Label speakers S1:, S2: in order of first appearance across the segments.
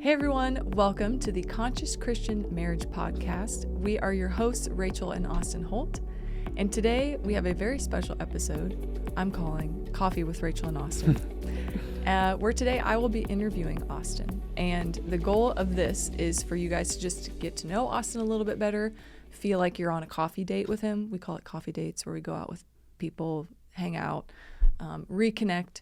S1: Hey everyone, welcome to the Conscious Christian Marriage Podcast. We are your hosts, Rachel and Austin Holt, and today we have a very special episode I'm calling Coffee with Rachel and Austin, where today I will be interviewing Austin, and the goal of this is for you guys to just get to know Austin a little bit better, feel like you're on a coffee date with him. We call it coffee dates, where we go out with people, hang out, reconnect.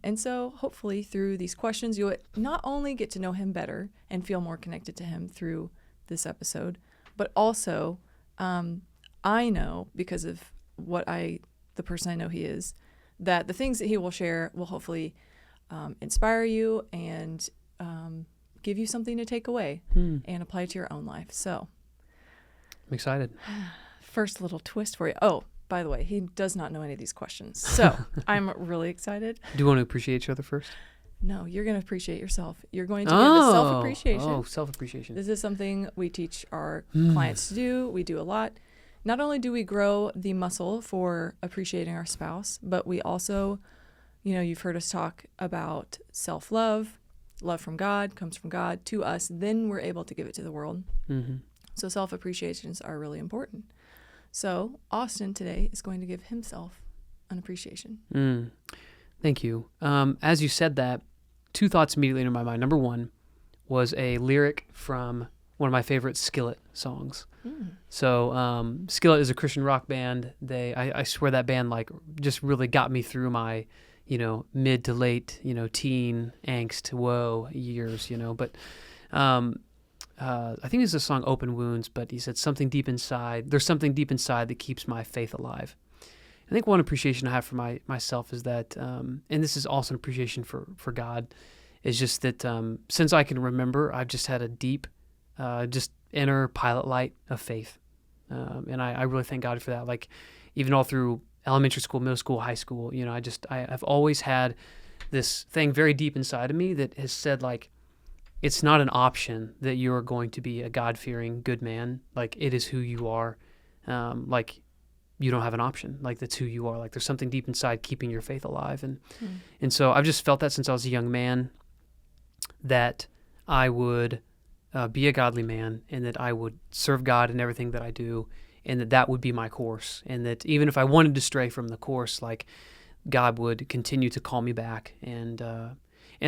S1: And so hopefully through these questions, you'll not only get to know him better and feel more connected to him through this episode, but also I know, because of the person I know he is, that the things that he will share will hopefully inspire you and give you something to take away and apply to your own life. So
S2: I'm excited.
S1: First little twist for you. Oh, by the way, he does not know any of these questions. So I'm really excited.
S2: Do you want to appreciate each other first?
S1: No, you're going to appreciate yourself. You're going to get the self-appreciation.
S2: Oh, self-appreciation.
S1: This is something we teach our clients to do. We do a lot. Not only do we grow the muscle for appreciating our spouse, but we also, you've heard us talk about self-love. Love from God comes from God to us. Then we're able to give it to the world. Mm-hmm. So self-appreciations are really important. So Austin today is going to give himself an appreciation.
S2: Thank you. As you said that, two thoughts immediately into my mind. Number one was a lyric from one of my favorite Skillet songs. So Skillet is a Christian rock band. I swear that band just really got me through my, mid to late, teen angst, woe years, but I think it's the song Open Wounds, but he said there's something deep inside that keeps my faith alive. I think one appreciation I have for myself is that, and this is also an appreciation for God, is just that since I can remember, I've just had a deep, just inner pilot light of faith. And I really thank God for that. Like even all through elementary school, middle school, high school, I've always had this thing very deep inside of me that has said it's not an option that you are going to be a God-fearing good man. It is who you are. You don't have an option. That's who you are. There's something deep inside keeping your faith alive. And so I've just felt that since I was a young man, that I would be a godly man and that I would serve God in everything that I do, and that would be my course. And that even if I wanted to stray from the course, God would continue to call me back. And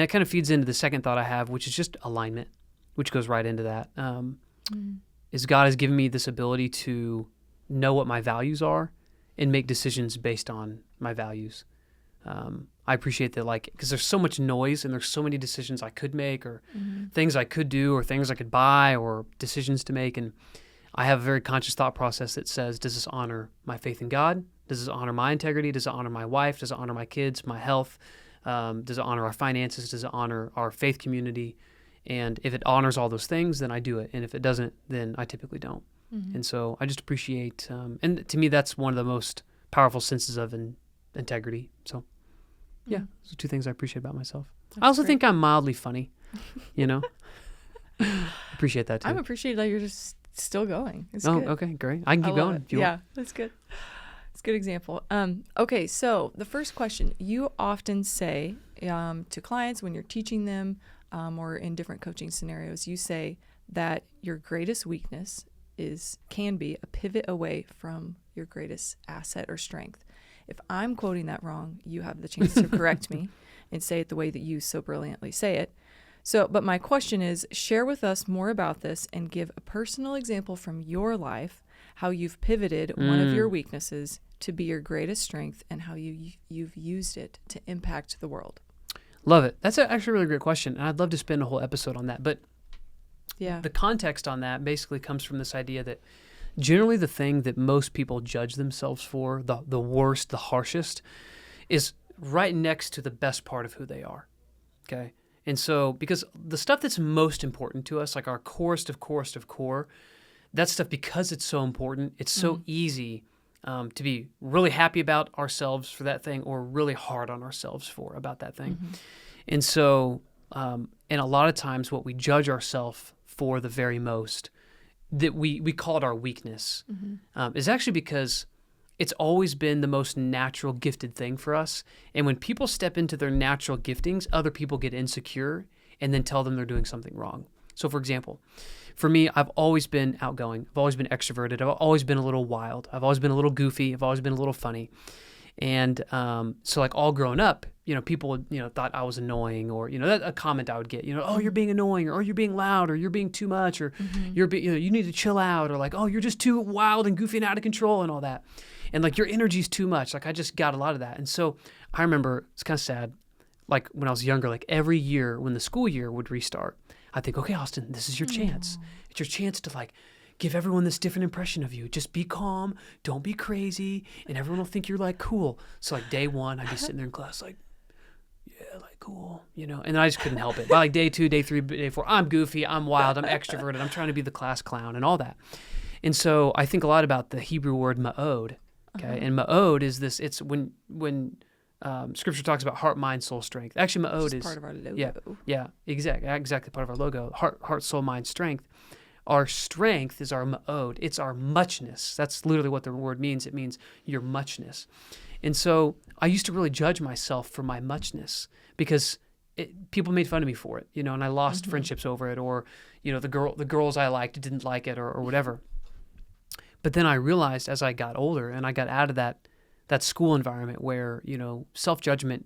S2: it kind of feeds into the second thought I have, which is just alignment, which goes right into that. Is God has given me this ability to know what my values are and make decisions based on my values. I appreciate that, because there's so much noise and there's so many decisions I could make or things I could do or things I could buy or decisions to make. And I have a very conscious thought process that says, does this honor my faith in God? Does this honor my integrity? Does it honor my wife? Does it honor my kids, my health? Does it honor our finances? Does it honor our faith community? And if it honors all those things, then I do it. And if it doesn't, then I typically don't. And so I just appreciate, and to me, that's one of the most powerful senses of integrity. So yeah, those are two things I appreciate about myself. I also think I'm mildly funny, Appreciate that too.
S1: I'm appreciative that you're just still going. It's
S2: good.
S1: Okay,
S2: great. I can keep going if you want.
S1: That's good. It's a good example. Okay, so the first question, you often say to clients when you're teaching them or in different coaching scenarios, you say that your greatest weakness can be a pivot away from your greatest asset or strength. If I'm quoting that wrong, you have the chance to correct me and say it the way that you so brilliantly say it. So, but my question is, share with us more about this and give a personal example from your life, how you've pivoted one of your weaknesses to be your greatest strength and how you've used it to impact the world.
S2: Love it. That's actually a really great question. And I'd love to spend a whole episode on that. But the context on that basically comes from this idea that generally the thing that most people judge themselves for, the worst, the harshest, is right next to the best part of who they are. Okay? And so, because the stuff that's most important to us, our corest of core, that stuff, because it's so important, it's so easy to be really happy about ourselves for that thing or really hard on ourselves about that thing. And so, and a lot of times what we judge ourselves for the very most, that we call it our weakness, is actually because it's always been the most natural gifted thing for us. And when people step into their natural giftings, other people get insecure and then tell them they're doing something wrong. So for example, for me, I've always been outgoing. I've always been extroverted. I've always been a little wild. I've always been a little goofy. I've always been a little funny. And so like all grown up, people, thought I was annoying, or, that a comment I would get, oh, you're being annoying, or you're being loud, or you're being too much, or you need to chill out, or like, oh, you're just too wild and goofy and out of control and all that. And like your energy's too much. Like I just got a lot of that. And so I remember, it's kind of sad, like when I was younger, like every year when the school year would restart, I think, okay, Austin, this is your chance. It's your chance to like give everyone this different impression of you. Just be calm, don't be crazy, and everyone will think you're like cool. So like day one, I'd be sitting there in class like, yeah, like cool, and then I just couldn't help it. By like day 2, day 3, day 4, I'm goofy, I'm wild, I'm extroverted, I'm trying to be the class clown and all that. And so I think a lot about the Hebrew word ma'od, okay? And ma'od is this, it's when Scripture talks about heart, mind, soul, strength. Actually, ma'od is
S1: part of our logo.
S2: Yeah, exactly part of our logo. Heart, soul, mind, strength. Our strength is our ma'od. It's our muchness. That's literally what the word means. It means your muchness. And so I used to really judge myself for my muchness because people made fun of me for it, and I lost friendships over it, or, the girls I liked didn't like it, or whatever. But then I realized as I got older and I got out of that school environment where, self-judgment,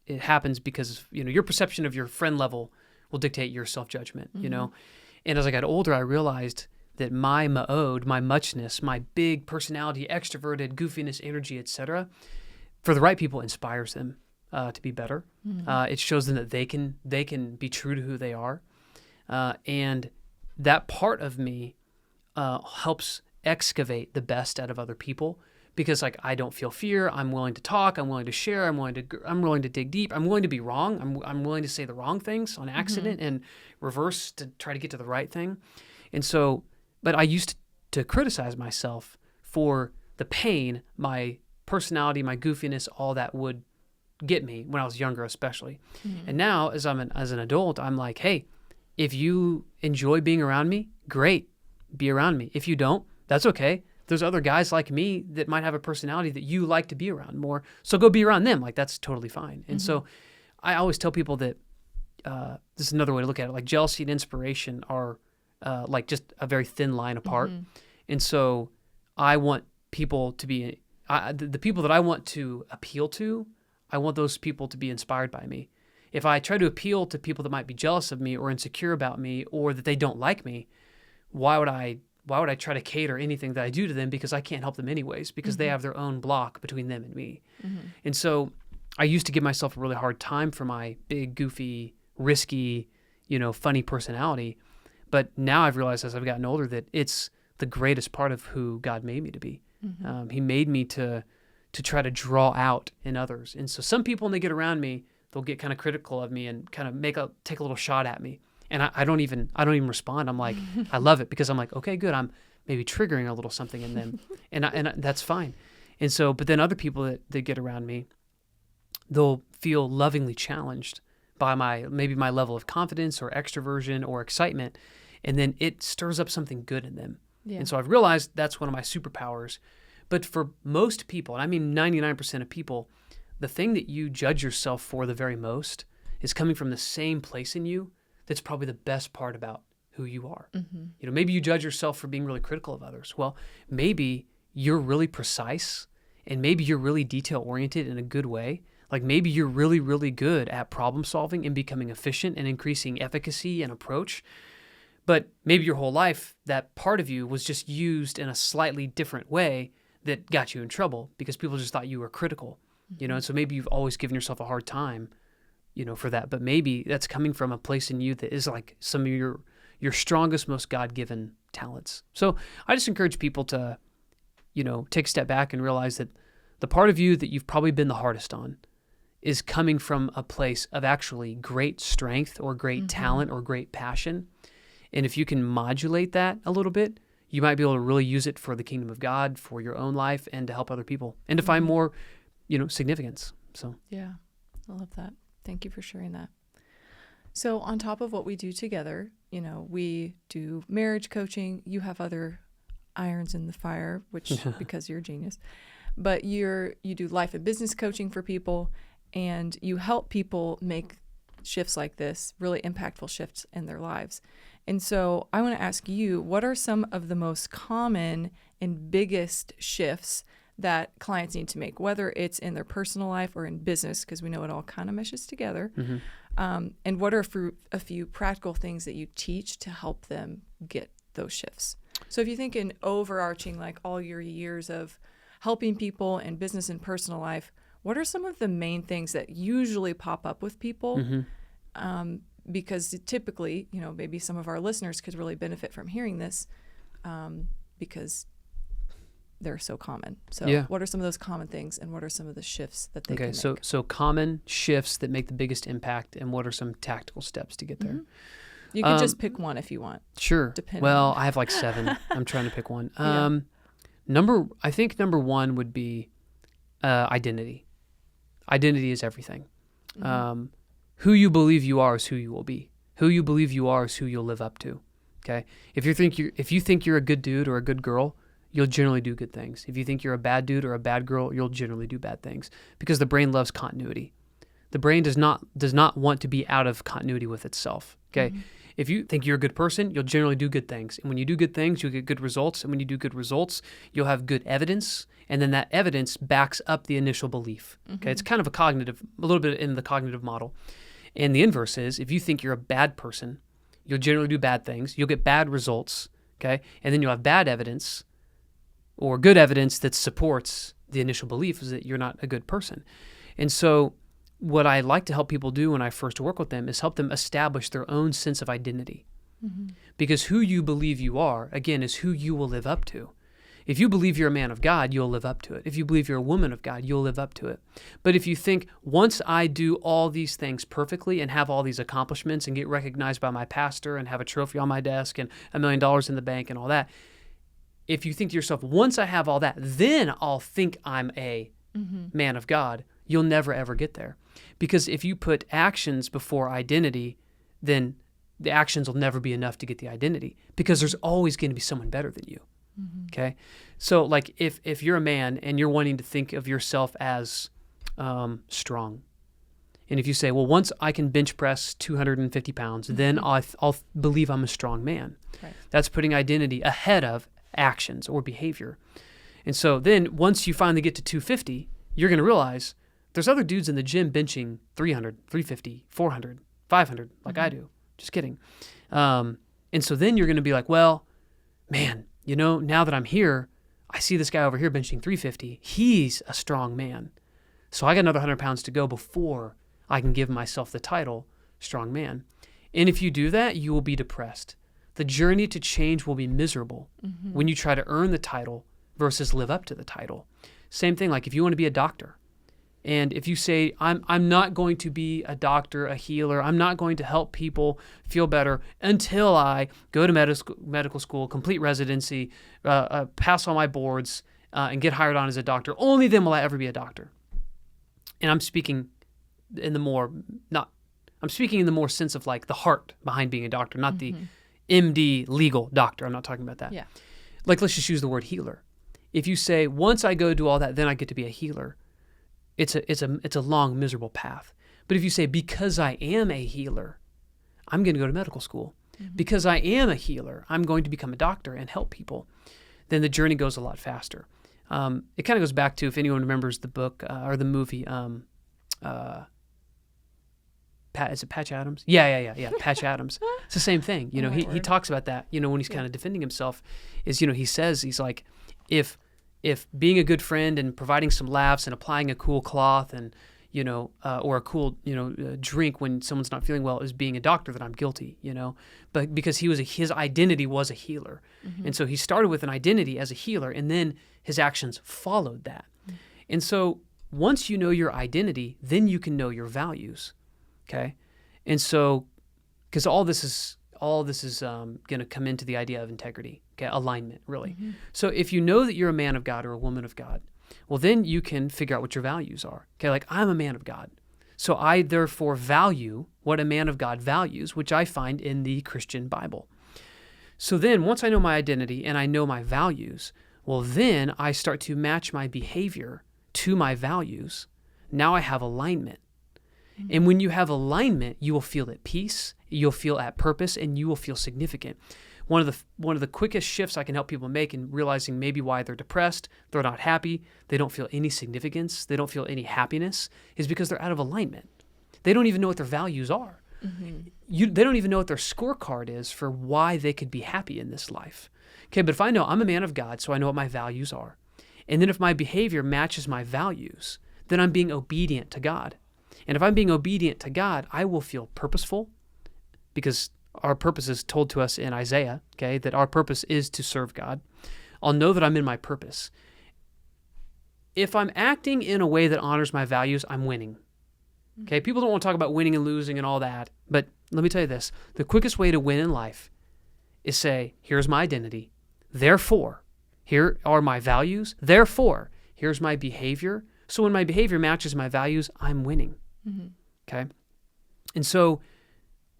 S2: it happens because, your perception of your friend level will dictate your self-judgment, And as I got older, I realized that my ma'od, my muchness, my big personality, extroverted, goofiness, energy, etc., for the right people, inspires them to be better. It shows them that they can be true to who they are. And that part of me helps excavate the best out of other people, because like I don't feel fear. I'm willing to talk. I'm willing to share. I'm willing to dig deep. I'm willing to be wrong. I'm willing to say the wrong things on accident and reverse to try to get to the right thing. And so, but I used to criticize myself for the pain my personality, my goofiness, all that would get me when I was younger, especially. And now, as an adult, I'm like, hey, if you enjoy being around me, great, be around me. If you don't, that's okay. There's other guys like me that might have a personality that you like to be around more, so go be around them. Like that's totally fine. And so I always tell people that this is another way to look at it. Like jealousy and inspiration are like just a very thin line apart. And so I want people to be the people that I want to appeal to. I want those people to be inspired by me. If I try to appeal to people that might be jealous of me or insecure about me or that they don't like me, why would I try to cater anything that I do to them, because I can't help them anyways, because they have their own block between them and me. And so I used to give myself a really hard time for my big, goofy, risky, funny personality. But now I've realized as I've gotten older that it's the greatest part of who God made me to be. He made me to try to draw out in others. And so some people, when they get around me, they'll get kind of critical of me and kind of take a little shot at me. And I don't even respond. I'm like, I love it, because I'm like, okay, good. I'm maybe triggering a little something in them, and that's fine. And so, but then other people that get around me, they'll feel lovingly challenged by maybe my level of confidence or extroversion or excitement, and then it stirs up something good in them. Yeah. And so I've realized that's one of my superpowers. But for most people, and I mean 99% of people, the thing that you judge yourself for the very most is coming from the same place in you that's probably the best part about who you are. Maybe you judge yourself for being really critical of others. Well, maybe you're really precise, and maybe you're really detail-oriented in a good way. Like maybe you're really, really good at problem solving and becoming efficient and increasing efficacy and approach. But maybe your whole life, that part of you was just used in a slightly different way that got you in trouble because people just thought you were critical. And so maybe you've always given yourself a hard time for that, but maybe that's coming from a place in you that is like some of your strongest, most God-given talents. So I just encourage people to, take a step back and realize that the part of you that you've probably been the hardest on is coming from a place of actually great strength or great talent or great passion. And if you can modulate that a little bit, you might be able to really use it for the kingdom of God, for your own life, and to help other people, and to find more, significance. So
S1: yeah, I love that. Thank you for sharing that. So on top of what we do together, we do marriage coaching. You have other irons in the fire, which because you're a genius, but you do life and business coaching for people, and you help people make shifts like this, really impactful shifts in their lives. And so I want to ask you, what are some of the most common and biggest shifts that clients need to make, whether it's in their personal life or in business, because we know it all kind of meshes together. And what are a few practical things that you teach to help them get those shifts? So if you think in overarching, like all your years of helping people in business and personal life, what are some of the main things that usually pop up with people? Because typically, maybe some of our listeners could really benefit from hearing this because they're so common. So what are some of those common things, and what are some of the shifts that they can make?
S2: So common shifts that make the biggest impact, and what are some tactical steps to get there?
S1: You can just pick one if you want.
S2: Sure. I have like 7. I'm trying to pick one. I think number 1 would be identity. Identity is everything. Who you believe you are is who you will be. Who you believe you are is who you'll live up to. Okay. If you think you're a good dude or a good girl, you'll generally do good things. If you think you're a bad dude or a bad girl, you'll generally do bad things, because the brain loves continuity. The brain does not want to be out of continuity with itself. Okay. If you think you're a good person, you'll generally do good things. And when you do good things, you'll get good results. And when you do good results, you'll have good evidence. And then that evidence backs up the initial belief. Okay. It's kind of a little bit in the cognitive model. And the inverse is, if you think you're a bad person, you'll generally do bad things. You'll get bad results. Okay. And then you'll have bad evidence, or good evidence that supports the initial belief is that you're not a good person. And so what I like to help people do when I first work with them is help them establish their own sense of identity. Because who you believe you are, again, is who you will live up to. If you believe you're a man of God, you'll live up to it. If you believe you're a woman of God, you'll live up to it. But if you think, once I do all these things perfectly and have all these accomplishments and get recognized by my pastor and have a trophy on my desk and $1 million in the bank and all that, if you think to yourself, once I have all that, then I'll think I'm a man of God, you'll never, ever get there. Because if you put actions before identity, then the actions will never be enough to get the identity, because there's always going to be someone better than you. Okay? So like if you're a man and you're wanting to think of yourself as strong, and if you say, well, once I can bench press 250 pounds, then I'll believe I'm a strong man. Right. That's putting identity ahead of actions or behavior. And so then once you finally get to 250, you're going to realize there's other dudes in the gym benching 300, 350, 400, 500 like I do. Just kidding. And so then you're going to be like, well, man, now that I'm here, I see this guy over here benching 350. He's a strong man. So I got another 100 pounds to go before I can give myself the title strong man. And if you do that, you will be depressed. The journey to change will be miserable when you try to earn the title versus live up to the title. Same thing, like if you want to be a doctor, and if you say, I'm not going to be a doctor, a healer, I'm not going to help people feel better until I go to medical school, complete residency, pass all my boards, and get hired on as a doctor, only then will I ever be a doctor. And I'm speaking in the more sense of like the heart behind being a doctor, not the MD legal doctor. I'm not talking about that. Yeah. Like, let's just use the word healer. If you say, once I go do all that, then I get to be a healer, it's a long, miserable path. But if you say, because I am a healer, I'm going to go to medical school. Because I am a healer, I'm going to become a doctor and help people, then the journey goes a lot faster. It kind of goes back to, if anyone remembers the book or the movie, is it Patch Adams? Yeah. Patch Adams. It's the same thing. He talks about that, when he's kind of defending himself, is, he says, he's like, if being a good friend and providing some laughs and applying a cool cloth and, or a cool, drink when someone's not feeling well is being a doctor, then I'm guilty, but because his identity was a healer. And so he started with an identity as a healer, and then his actions followed that. And so once you know your identity, then you can know your values. Okay. And so, because all this is going to come into the idea of integrity, okay, alignment, really. So if you know that you're a man of God or a woman of God, well, then you can figure out what your values are. Okay, like I'm a man of God. So I therefore value what a man of God values, which I find in the Christian Bible. So then once I know my identity and I know my values, well, then I start to match my behavior to my values. Now I have alignment.
S1: Mm-hmm.
S2: And when you have alignment, you will feel at peace, you'll feel at purpose, and you will feel significant. One of the quickest shifts I can help people make in realizing maybe why they're depressed, they're not happy, they don't feel any significance, they don't feel any happiness, is because they're out of alignment. They don't even know what their values are.
S1: Mm-hmm.
S2: They don't even know what their scorecard is for why they could be happy in this life. Okay, but if I know I'm a man of God, so I know what my values are, and then if my behavior matches my values, then I'm being obedient to God. And if I'm being obedient to God, I will feel purposeful, because our purpose is told to us in Isaiah, okay, that our purpose is to serve God. I'll know that I'm in my purpose. If I'm acting in a way that honors my values, I'm winning. Okay, people don't want to talk about winning and losing and all that, but let me tell you this. The quickest way to win in life is say, here's my identity. Therefore, here are my values. Therefore, here's my behavior. So when my behavior matches my values, I'm winning.
S1: Mm-hmm.
S2: Okay? And so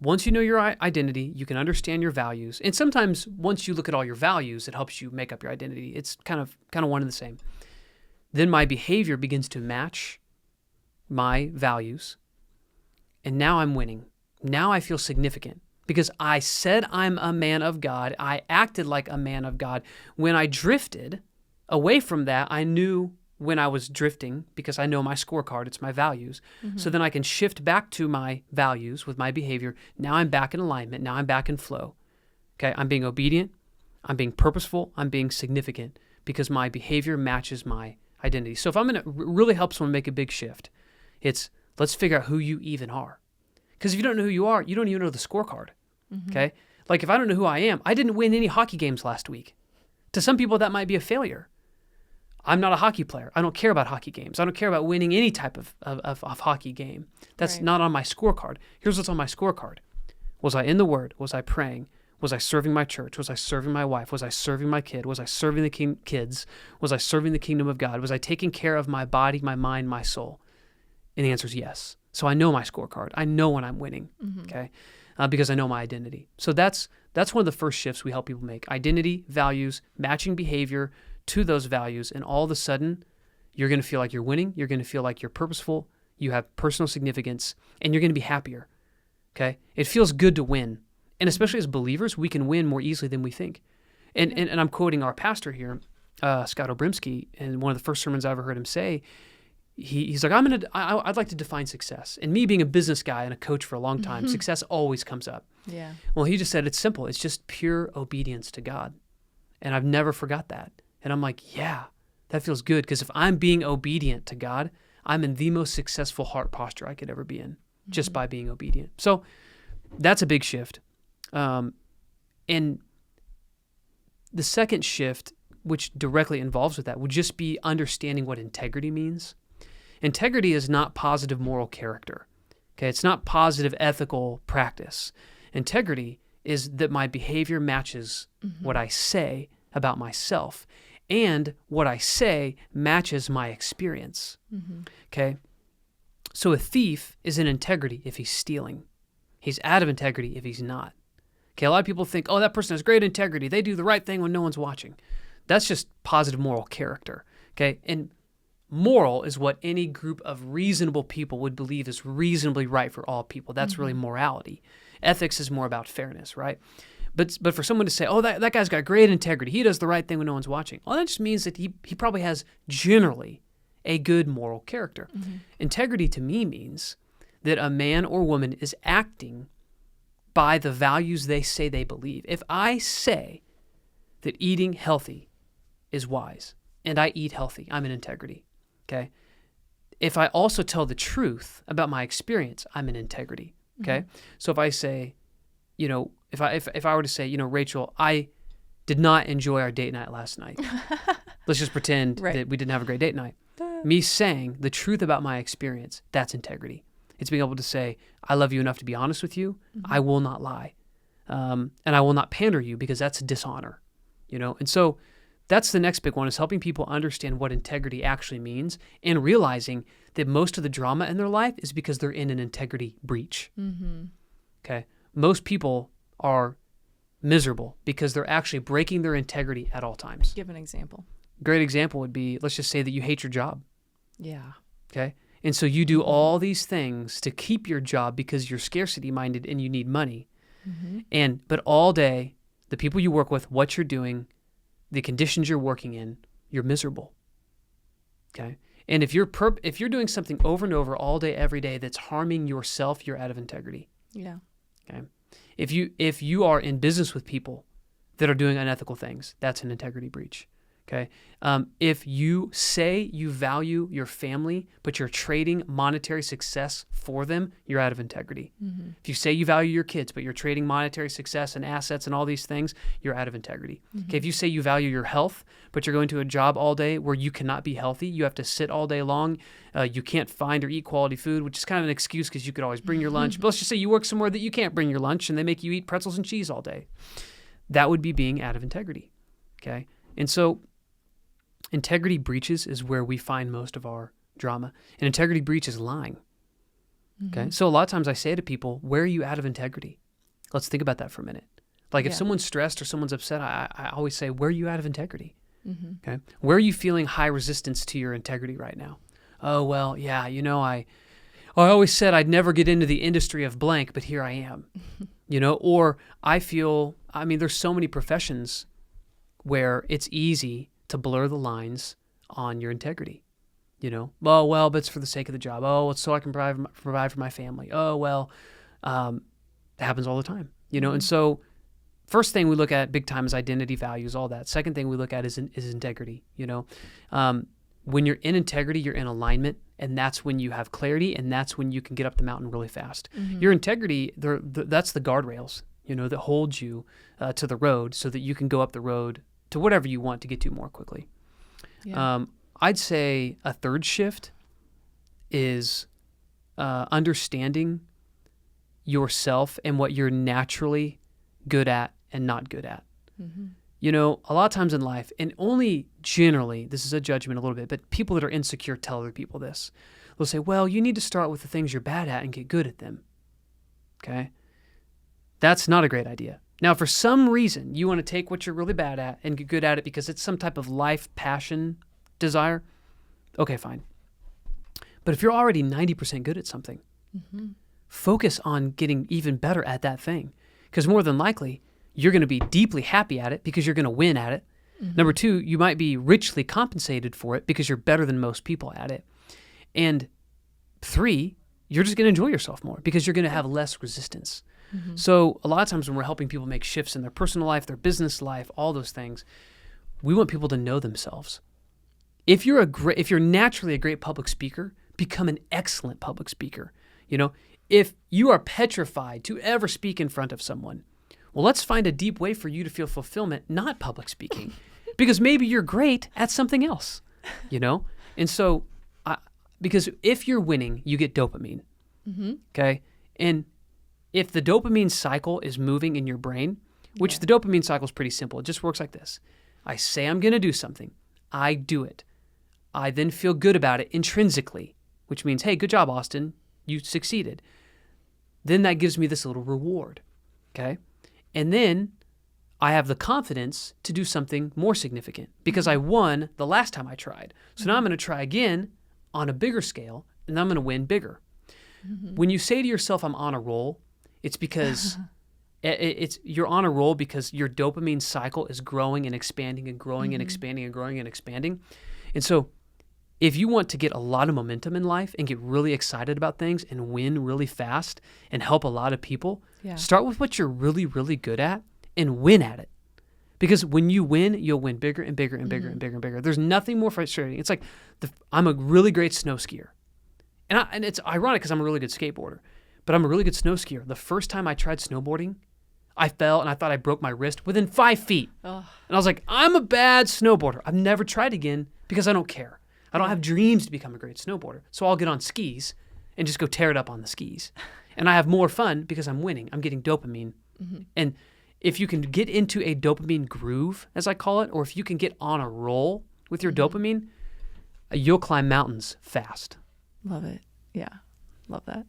S2: once you know your identity, you can understand your values. And sometimes once you look at all your values, it helps you make up your identity. It's kind of one and the same. Then my behavior begins to match my values. And now I'm winning. Now I feel significant because I said I'm a man of God. I acted like a man of God. When I drifted away from that, I knew when I was drifting, because I know my scorecard, it's my values.
S1: Mm-hmm.
S2: So then I can shift back to my values with my behavior. Now I'm back in alignment. Now I'm back in flow. Okay, I'm being obedient. I'm being purposeful. I'm being significant because my behavior matches my identity. So if I'm going to really help someone make a big shift, it's let's figure out who you even are. Because if you don't know who you are, you don't even know the scorecard.
S1: Mm-hmm.
S2: Okay, like if I don't know who I am, I didn't win any hockey games last week. To some people, that might be a failure. I'm not a hockey player. I don't care about hockey games. I don't care about winning any type of hockey game. That's
S1: right.
S2: not on my scorecard. Here's what's on my scorecard. Was I in the Word? Was I praying? Was I serving my church? Was I serving my wife? Was I serving my kid? Was I serving the kids? Was I serving the kingdom of God? Was I taking care of my body, my mind, my soul? And the answer is yes. So I know my scorecard. I know when I'm winning, okay? Because I know my identity. So that's one of the first shifts we help people make. Identity, values, matching behavior to those values, and all of a sudden, you're going to feel like you're winning. You're going to feel like you're purposeful. You have personal significance, and you're going to be happier, okay? It feels good to win. And especially as believers, we can win more easily than we think. And I'm quoting our pastor here, Scott Obrimsky, and one of the first sermons I ever heard him say, he's like, I'd like to define success. And me being a business guy and a coach for a long time, success always comes up.
S1: Yeah.
S2: Well, he just said it's simple. It's just pure obedience to God. And I've never forgot that. And I'm like, yeah, that feels good. Because if I'm being obedient to God, I'm in the most successful heart posture I could ever be in just by being obedient. So that's a big shift. And the second shift, which directly involves with that, would just be understanding what integrity means. Integrity is not positive moral character. Okay, it's not positive ethical practice. Integrity is that my behavior matches what I say about myself, and what I say matches my experience. Okay, so a thief is in integrity if he's stealing. He's out of integrity if he's not. Okay, a lot of people think, oh, that person has great integrity. They do the right thing when no one's watching. That's just positive moral character. Okay, and moral is what any group of reasonable people would believe is reasonably right for all people. That's really morality. Ethics is more about fairness, right? But for someone to say, oh, that guy's got great integrity. He does the right thing when no one's watching. Well, that just means that he probably has generally a good moral character. Integrity to me means that a man or woman is acting by the values they say they believe. If I say that eating healthy is wise and I eat healthy, I'm in integrity. Okay. If I also tell the truth about my experience, I'm in integrity. Okay. So if I say, if I were to say, Rachel, I did not enjoy our date night last night. Let's just pretend that we didn't have a great date night. Me saying the truth about my experience, that's integrity. It's being able to say, I love you enough to be honest with you. I will not lie. And I will not pander you because that's dishonor. And so that's the next big one, is helping people understand what integrity actually means and realizing that most of the drama in their life is because they're in an integrity breach. Okay. Most people are miserable because they're actually breaking their integrity at all times.
S1: Give an example.
S2: Great example would be, let's just say that you hate your job.
S1: Yeah.
S2: Okay. And so you do all these things to keep your job because you're scarcity minded and you need money. But all day, the people you work with, what you're doing, the conditions you're working in, you're miserable. Okay? And if you're doing something over and over all day, every day that's harming yourself, you're out of integrity.
S1: Yeah.
S2: Okay? If you are in business with people that are doing unethical things, that's an integrity breach. Okay. If you say you value your family, but you're trading monetary success for them, you're out of integrity. If you say you value your kids, but you're trading monetary success and assets and all these things, you're out of integrity. Okay. If you say you value your health, but you're going to a job all day where you cannot be healthy, you have to sit all day long, you can't find or eat quality food, which is kind of an excuse because you could always bring your lunch. But let's just say you work somewhere that you can't bring your lunch and they make you eat pretzels and cheese all day. That would be being out of integrity. Okay. And so integrity breaches is where we find most of our drama. And integrity breach is lying. Okay. So a lot of times I say to people, where are you out of integrity? Let's think about that for a minute. Like if someone's stressed or someone's upset, I always say, where are you out of integrity? Okay. Where are you feeling high resistance to your integrity right now? Oh, well, yeah, I always said I'd never get into the industry of blank, but here I am. Or there's so many professions where it's easy to blur the lines on your integrity, but it's for the sake of the job. Oh, it's so I can provide for my family. Oh, well, it happens all the time, And so first thing we look at big time is identity, values, all that. Second thing we look at is integrity, When you're in integrity, you're in alignment, and that's when you have clarity, and that's when you can get up the mountain really fast. Your integrity, that's the guardrails, that hold you to the road so that you can go up the road to whatever you want to get to more quickly. Yeah. I'd say a third shift is understanding yourself and what you're naturally good at and not good at. A lot of times in life, and only generally, this is a judgment a little bit, but people that are insecure tell other people this. They'll say, well, you need to start with the things you're bad at and get good at them. Okay? That's not a great idea. Now, for some reason, you want to take what you're really bad at and get good at it because it's some type of life passion desire. Okay, fine. But if you're already 90% good at something, focus on getting even better at that thing. Because more than likely, you're going to be deeply happy at it because you're going to win at it. Number two, you might be richly compensated for it because you're better than most people at it. And three, you're just going to enjoy yourself more because you're going to have less resistance. So a lot of times when we're helping people make shifts in their personal life, their business life, all those things, we want people to know themselves. If you're naturally a great public speaker, become an excellent public speaker. If you are petrified to ever speak in front of someone, well, let's find a deep way for you to feel fulfillment, not public speaking, because maybe you're great at something else, And so, because if you're winning, you get dopamine, okay? And if the dopamine cycle is moving in your brain, which the dopamine cycle is pretty simple. It just works like this. I say I'm going to do something. I do it. I then feel good about it intrinsically, which means, hey, good job, Austin. You succeeded. Then that gives me this little reward, okay? And then I have the confidence to do something more significant because I won the last time I tried. So now I'm going to try again on a bigger scale, and I'm going to win bigger. When you say to yourself, I'm on a roll, it's because you're on a roll because your dopamine cycle is growing and expanding and growing and expanding and growing and expanding. And so if you want to get a lot of momentum in life and get really excited about things and win really fast and help a lot of people, start with what you're really, really good at and win at it. Because when you win, you'll win bigger and bigger and bigger and bigger and bigger. There's nothing more frustrating. It's like I'm a really great snow skier. And it's ironic because I'm a really good skateboarder. But I'm a really good snow skier. The first time I tried snowboarding, I fell and I thought I broke my wrist within 5 feet. And I was like, I'm a bad snowboarder. I've never tried again because I don't care. I don't have dreams to become a great snowboarder. So I'll get on skis and just go tear it up on the skis. And I have more fun because I'm winning. I'm getting dopamine. And if you can get into a dopamine groove, as I call it, or if you can get on a roll with your dopamine, you'll climb mountains fast.
S1: Love it. Yeah. Love that.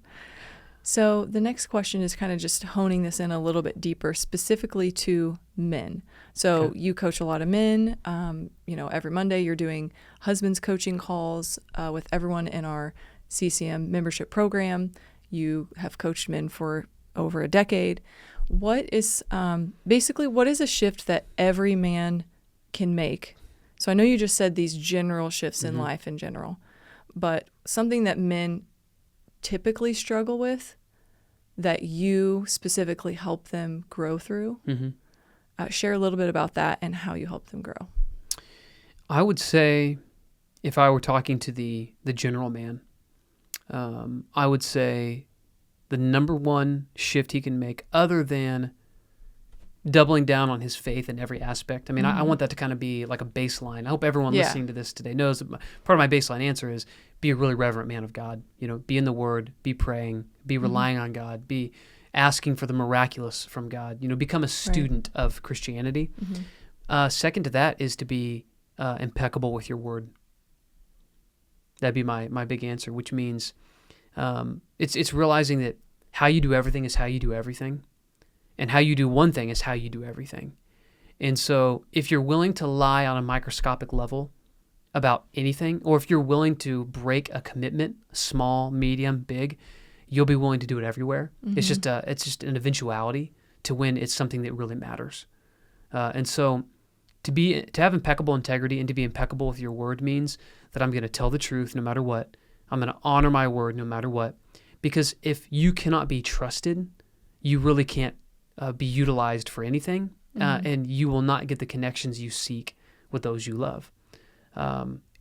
S1: So the next question is kind of just honing this in a little bit deeper, specifically to men. So you coach a lot of men. Every Monday you're doing husbands coaching calls with everyone in our CCM membership program. You have coached men for over a decade. What is what is a shift that every man can make? So I know you just said these general shifts in life in general, but something that men typically struggle with that you specifically help them grow through. Share a little bit about that and how you help them grow.
S2: I would say, if I were talking to the general man, I would say the number one shift he can make, other than doubling down on his faith in every aspect. I mean, I want that to kind of be like a baseline. I hope everyone listening to this today knows that part of my baseline answer is be a really reverent man of God. You know, be in the Word, be praying, be relying on God, be asking for the miraculous from God. You know, become a student of Christianity. Second to that is to be impeccable with your word. That'd be my big answer, which means it's realizing that how you do everything is how you do everything. And how you do one thing is how you do everything. And so if you're willing to lie on a microscopic level about anything, or if you're willing to break a commitment, small, medium, big, you'll be willing to do it everywhere. It's just an eventuality to when it's something that really matters. And so to have impeccable integrity and to be impeccable with your word means that I'm going to tell the truth no matter what. I'm going to honor my word no matter what. Because if you cannot be trusted, you really can't be utilized for anything, and you will not get the connections you seek with those you love.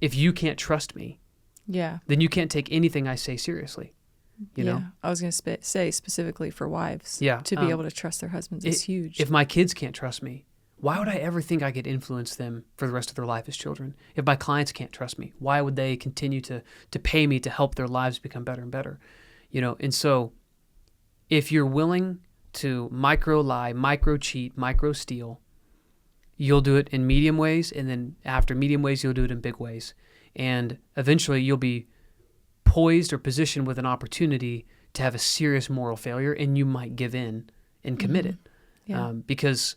S2: If you can't trust me, then you can't take anything I say seriously. You know?
S1: I was going to say specifically for wives, to be able to trust their husbands is huge.
S2: If my kids can't trust me, why would I ever think I could influence them for the rest of their life as children? If my clients can't trust me, why would they continue to pay me to help their lives become better and better? You know, and so if you're willing to micro lie, micro cheat, micro steal, you'll do it in medium ways, and then after medium ways, you'll do it in big ways. And eventually you'll be poised or positioned with an opportunity to have a serious moral failure, and you might give in and commit it. Because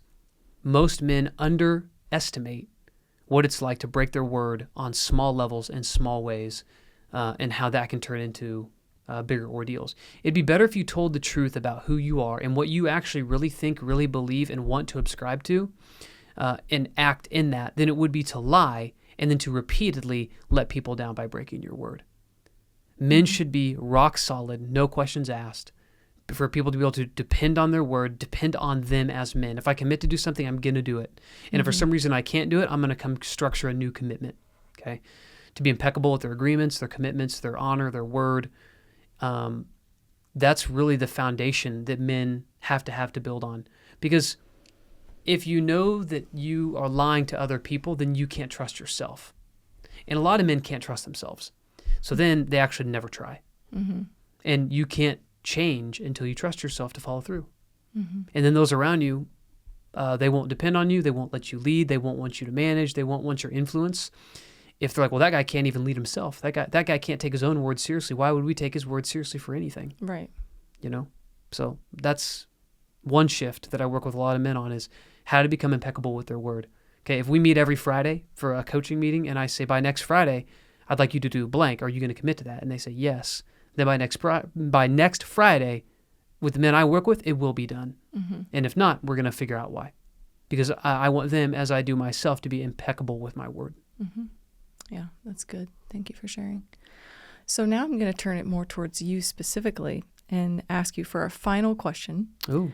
S2: most men underestimate what it's like to break their word on small levels and small ways, and how that can turn into bigger ordeals. It'd be better if you told the truth about who you are and what you actually really think, really believe, and want to subscribe to, and act in that, than it would be to lie and then to repeatedly let people down by breaking your word. Men should be rock solid, no questions asked, for people to be able to depend on their word, depend on them as men. If I commit to do something, I'm going to do it. And if for some reason I can't do it, I'm going to come structure a new commitment. Okay, to be impeccable with their agreements, their commitments, their honor, their word. That's really the foundation that men have to build on. Because if you know that you are lying to other people, then you can't trust yourself. And a lot of men can't trust themselves. So then they actually never try. And you can't change until you trust yourself to follow through. And then those around you, they won't depend on you. They won't let you lead. They won't want you to manage. They won't want your influence. If they're like, well, that guy can't even lead himself. That guy can't take his own word seriously. Why would we take his word seriously for anything?
S1: Right.
S2: You know? So that's one shift that I work with a lot of men on, is how to become impeccable with their word. Okay, if we meet every Friday for a coaching meeting and I say, by next Friday, I'd like you to do blank. Are you going to commit to that? And they say, yes. Then by next Friday, with the men I work with, it will be done. And if not, we're going to figure out why. Because I want them, as I do myself, to be impeccable with my word.
S1: Yeah, that's good. Thank you for sharing. So now I'm going to turn it more towards you specifically and ask you for a final question.
S2: Ooh.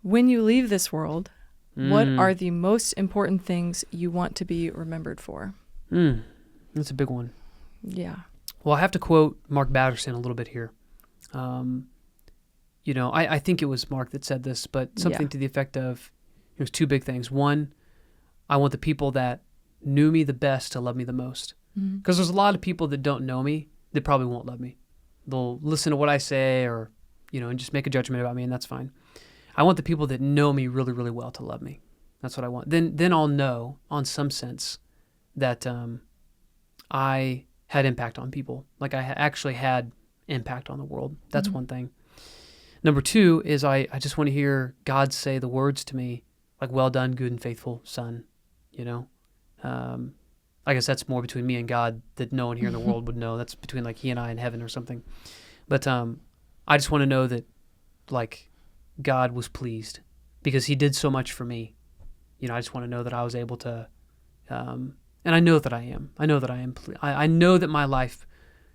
S1: When you leave this world, what are the most important things you want to be remembered for?
S2: That's a big one.
S1: Yeah.
S2: Well, I have to quote Mark Batterson a little bit here. You know, I think it was Mark that said this, but something to the effect of, there's two big things. One, I want the people that knew me the best to love me the most. Because there's a lot of people that don't know me that probably won't love me. They'll listen to what I say, or, you know, and just make a judgment about me, and that's fine. I want the people that know me really, really well to love me. That's what I want. Then I'll know, on some sense, that I had impact on people. Like I actually had impact on the world. That's one thing. Number two is I just want to hear God say the words to me, like, well done, good and faithful son. You know, I guess that's more between me and God that no one here in the world would know. That's between like he and I in heaven or something. But I just want to know that like God was pleased because he did so much for me. You know, I just want to know that I was able to, and I know that I am. I know that I am. I know that my life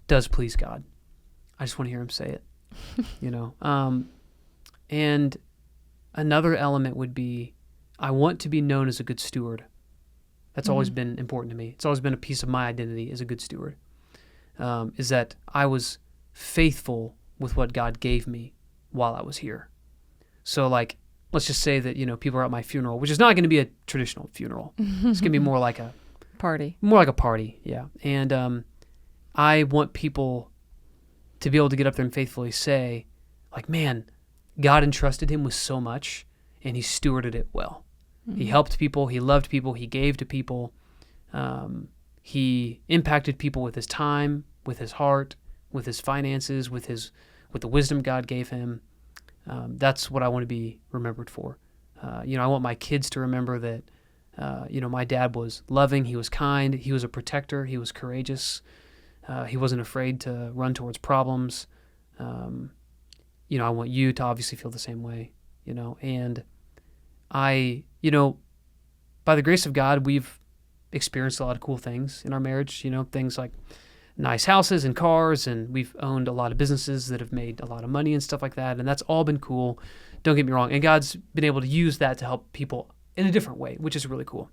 S2: does please God. I just want to hear him say it, you know. And another element would be I want to be known as a good steward. That's always been important to me. It's always been a piece of my identity as a good steward, is that I was faithful with what God gave me while I was here. So like, let's just say that, you know, people are at my funeral, which is not going to be a traditional funeral. It's going to be more like a
S1: party.
S2: More like a party, yeah. And I want people to be able to get up there and faithfully say, like, man, God entrusted him with so much, and he stewarded it well. He helped people. He loved people. He gave to people. He impacted people with his time, with his heart, with his finances, with the wisdom God gave him. That's what I want to be remembered for. You know, I want my kids to remember that, you know, my dad was loving. He was kind. He was a protector. He was courageous. He wasn't afraid to run towards problems. You know, I want you to obviously feel the same way, you know, and you know, by the grace of God, we've experienced a lot of cool things in our marriage, you know, things like nice houses and cars, and we've owned a lot of businesses that have made a lot of money and stuff like that, and that's all been cool. Don't get me wrong. And God's been able to use that to help people in a different way, which is really cool.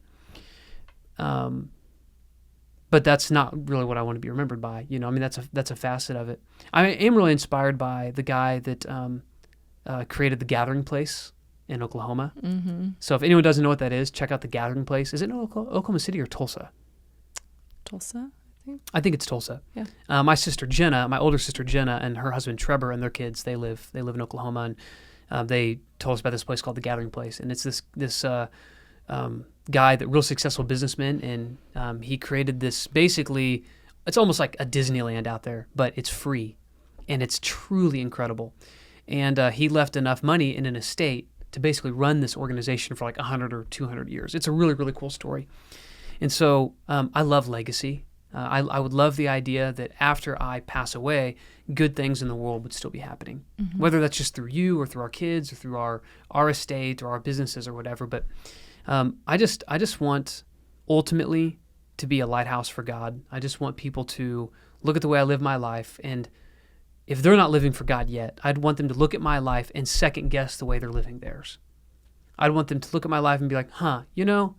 S2: But that's not really what I want to be remembered by. You know, I mean, that's a facet of it. I am really inspired by the guy that created the Gathering Place in Oklahoma. So if anyone doesn't know what that is, check out the Gathering Place. Is it in Oklahoma City or Tulsa?
S1: Tulsa, I think.
S2: I think it's Tulsa.
S1: Yeah.
S2: My sister Jenna, my older sister Jenna, and her husband Trevor and their kids, they live in Oklahoma, and they told us about this place called the Gathering Place, and it's this guy, that real successful businessman, and he created this. Basically, it's almost like a Disneyland out there, but it's free, and it's truly incredible. And he left enough money in an estate to basically run this organization for like 100 or 200 years. It's a really, really cool story. And so I love legacy. I would love the idea that after I pass away, good things in the world would still be happening, whether that's just through you or through our kids or through our estate or our businesses or whatever. But I just want ultimately to be a lighthouse for God. I just want people to look at the way I live my life, and if they're not living for God yet, I'd want them to look at my life and second guess the way they're living theirs. I'd want them to look at my life and be like, you know,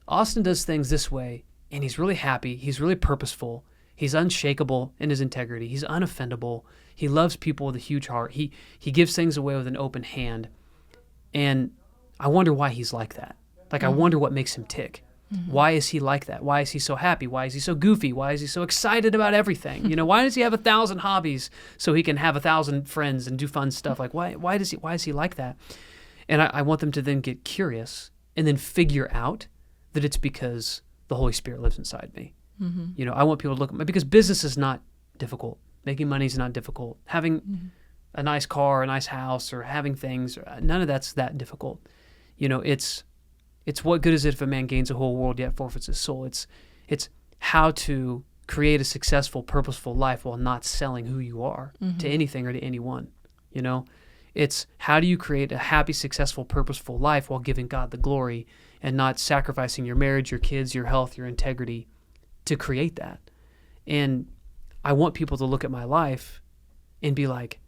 S2: Austin does things this way, and he's really happy. He's really purposeful. He's unshakable in his integrity. He's unoffendable. He loves people with a huge heart. He gives things away with an open hand. And I wonder why he's like that. Like, I wonder what makes him tick. Why is he like that? Why is he so happy? Why is he so goofy? Why is he so excited about everything? You know, why does he have 1,000 hobbies so he can have 1,000 friends and do fun stuff? Like, why is he like that? And I want them to then get curious and then figure out that it's because the Holy Spirit lives inside me. You know, I want people to look at me, because business is not difficult. Making money is not difficult. Having a nice car, a nice house, or having things, none of that's that difficult. You know, it's what good is it if a man gains the whole world yet forfeits his soul? It's how to create a successful, purposeful life while not selling who you are to anything or to anyone. You know, it's how do you create a happy, successful, purposeful life while giving God the glory and not sacrificing your marriage, your kids, your health, your integrity to create that. And I want people to look at my life and be like,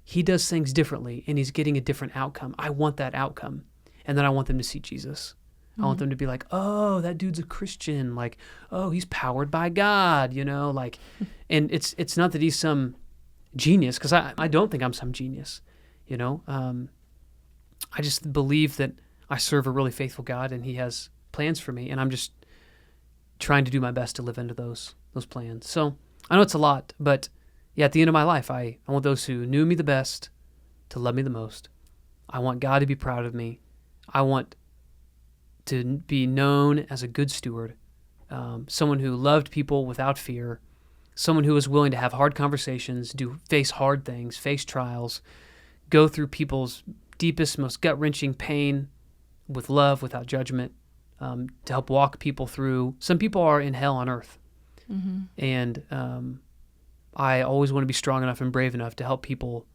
S2: he does things differently and he's getting a different outcome. I want that outcome. And then I want them to see Jesus. I want them to be like, oh, that dude's a Christian. Like, oh, he's powered by God, you know, like, and it's not that he's some genius, because I don't think I'm some genius, you know. I just believe that I serve a really faithful God and he has plans for me, and I'm just trying to do my best to live into those plans. So I know it's a lot, but yeah, at the end of my life, I want those who knew me the best to love me the most. I want God to be proud of me. I want to be known as a good steward, someone who loved people without fear, someone who was willing to have hard conversations, face hard things, face trials, go through people's deepest, most gut-wrenching pain with love, without judgment, to help walk people through. Some people are in hell on earth.
S1: Mm-hmm.
S2: And I always want to be strong enough and brave enough to help people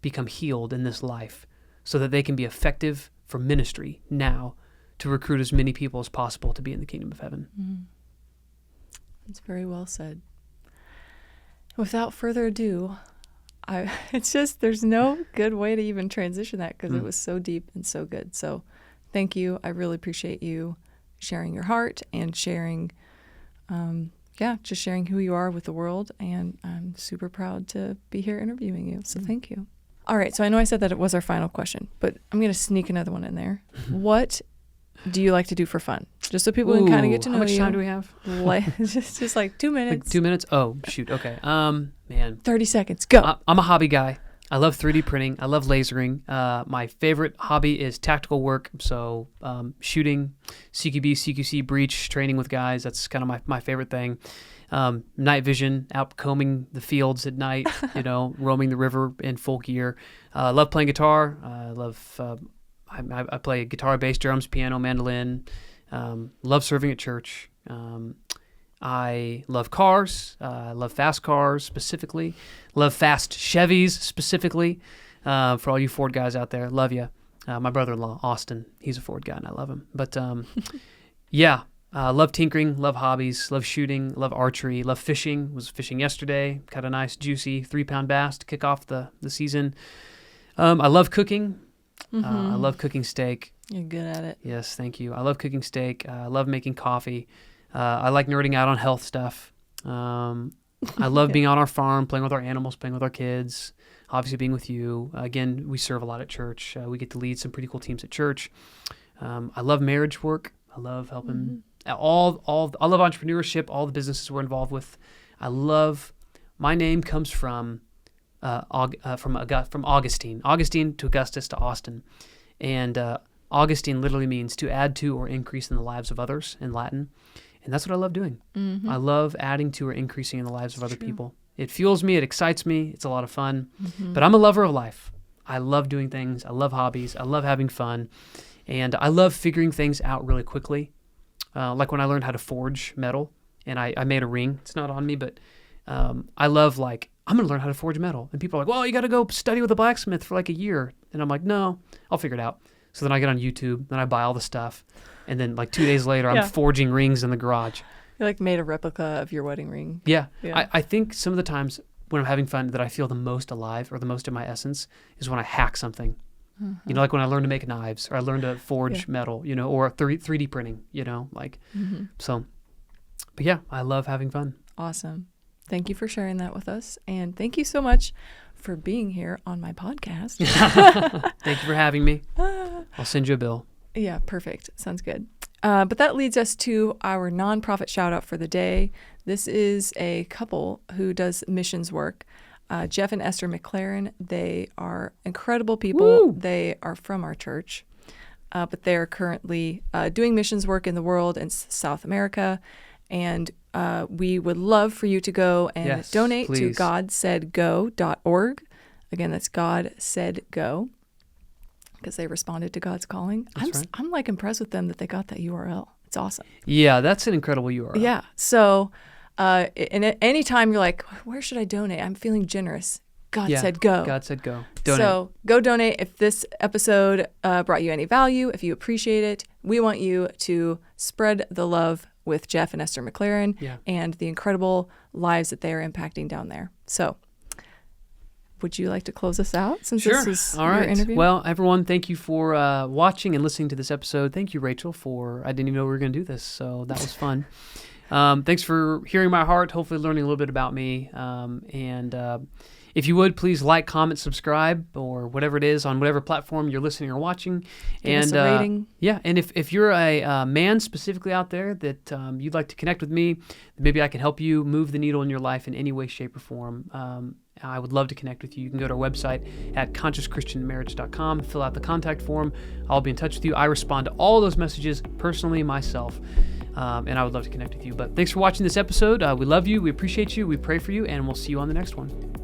S2: become healed in this life so that they can be effective for ministry now to recruit as many people as possible to be in the kingdom of heaven.
S1: Mm-hmm. That's very well said. Without further ado, it's just, there's no good way to even transition that because it was so deep and so good. So thank you. I really appreciate you sharing your heart and sharing, just sharing who you are with the world. And I'm super proud to be here interviewing you. So thank you. All right. So I know I said that it was our final question, but I'm going to sneak another one in there. What do you like to do for fun? Just so people can kind of get to know you.
S2: How much time do we have?
S1: just like 2 minutes.
S2: Like 2 minutes? Oh, shoot. Okay. Man.
S1: 30 seconds. Go.
S2: I'm a hobby guy. I love 3D printing. I love lasering. My favorite hobby is tactical work. So shooting, CQB, CQC, breach, training with guys. That's kind of my favorite thing. Night vision, out combing the fields at night, roaming the river in full gear. I love playing guitar. I play guitar, bass, drums, piano, mandolin. Love serving at church. I love cars. I love fast cars specifically. Love fast Chevys specifically. For all you Ford guys out there, love you. My brother-in-law, Austin, he's a Ford guy and I love him. But love tinkering, love hobbies, love shooting, love archery, love fishing. Was fishing yesterday. Caught a nice juicy 3-pound bass to kick off the season. I love cooking. I love cooking steak.
S1: You're good at it.
S2: Yes, thank you. I love cooking steak. I love making coffee. I like nerding out on health stuff. I love being on our farm, playing with our animals, playing with our kids, obviously being with you. Again, we serve a lot at church. We get to lead some pretty cool teams at church. I love marriage work. I love helping I love entrepreneurship, all the businesses we're involved with. My name comes from Augustine. Augustine to Augustus to Austin. And Augustine literally means to add to or increase in the lives of others in Latin. And that's what I love doing. I love adding to or increasing in the lives of other people. It fuels me. It excites me. It's a lot of fun. But I'm a lover of life. I love doing things. I love hobbies. I love having fun. And I love figuring things out really quickly. Like when I learned how to forge metal and I made a ring. It's not on me, but I love I'm going to learn how to forge metal. And people are like, well, you got to go study with a blacksmith for like a year. And I'm like, no, I'll figure it out. So then I get on YouTube, then I buy all the stuff. And then 2 days later, I'm forging rings in the garage.
S1: You made a replica of your wedding ring.
S2: Yeah. I think some of the times when I'm having fun that I feel the most alive or the most in my essence is when I hack something. Like when I learn to make knives or I learn to forge metal, or 3D printing, So, but yeah, I love having fun.
S1: Awesome. Thank you for sharing that with us. And thank you so much for being here on my podcast.
S2: Thank you for having me. I'll send you a bill.
S1: Yeah, perfect. Sounds good. But that leads us to our nonprofit shout out for the day. This is a couple who does missions work. Jeff and Esther McLaren. They are incredible people. Woo! They are from our church, but they are currently doing missions work in the world in South America. And we would love for you to go and donate to godsaidgo.org. Again, that's God Said Go, because they responded to God's calling. I'm impressed with them that they got that URL. It's awesome.
S2: Yeah, that's an incredible URL.
S1: Yeah. So and at any time you're like, where should I donate? I'm feeling generous. God said go.
S2: God said go. Donate.
S1: So go donate. If this episode brought you any value, if you appreciate it, we want you to spread the love with Jeff and Esther McLaren and the incredible lives that they are impacting down there. So would you like to close us out since this is your interview?
S2: Well, everyone, thank you for watching and listening to this episode. Thank you, Rachel, I didn't even know we were going to do this, so that was fun. Thanks for hearing my heart, hopefully learning a little bit about me. If you would, please like, comment, subscribe, or whatever it is on whatever platform you're listening or watching.
S1: Give us a rating.
S2: Yeah, and if you're a man specifically out there that you'd like to connect with me, maybe I can help you move the needle in your life in any way, shape, or form. I would love to connect with you. You can go to our website at consciouschristianmarriage.com, fill out the contact form. I'll be in touch with you. I respond to all those messages personally myself, and I would love to connect with you. But thanks for watching this episode. We love you. We appreciate you. We pray for you, and we'll see you on the next one.